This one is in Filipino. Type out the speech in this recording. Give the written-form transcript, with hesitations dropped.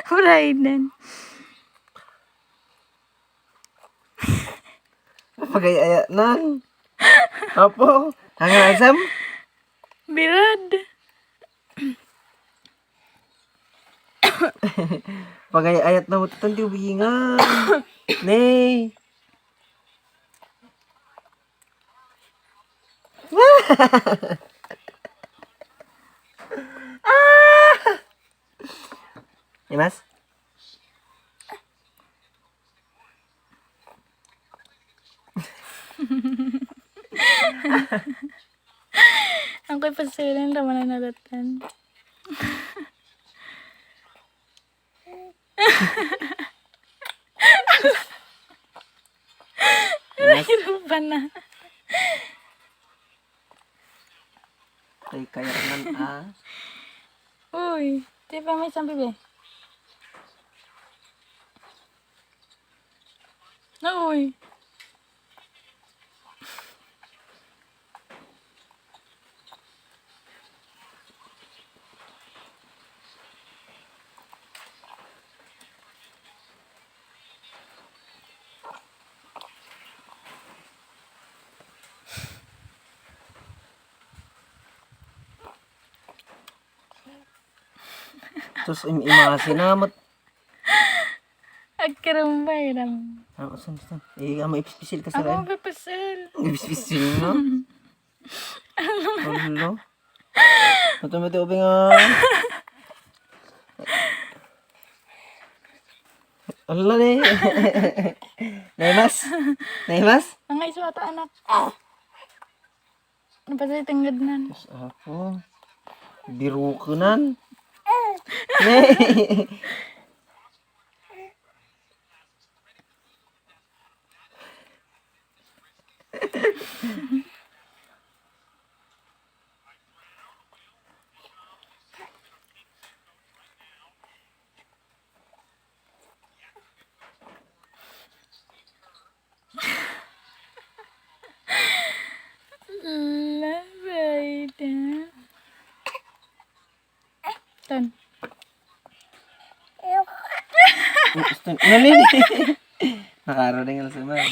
Bhrayden. Pagayaya nan. Apo, hangal asam. Birad. Pagayayat na mo tanti ubingan. Nay. Mas? Ang ko'y pasirin naman na nadatan. Nahirapan na. Ay, kaya nan ah. Uy, di pa may isang bibi. Uy. Terus mga sinamat. Agkarumbay ram. Ano, saan? May ipispisil ka sa Ako rin. magpapasal. Ipispisil no? Ano? Mati ubing nga. Ala ni. Naimas? Ang iswata anak. Napasay tanggad nan. Terus ako. Biru kunan. Bhrayden. Tan. Nalini. Nakarating na sa mga.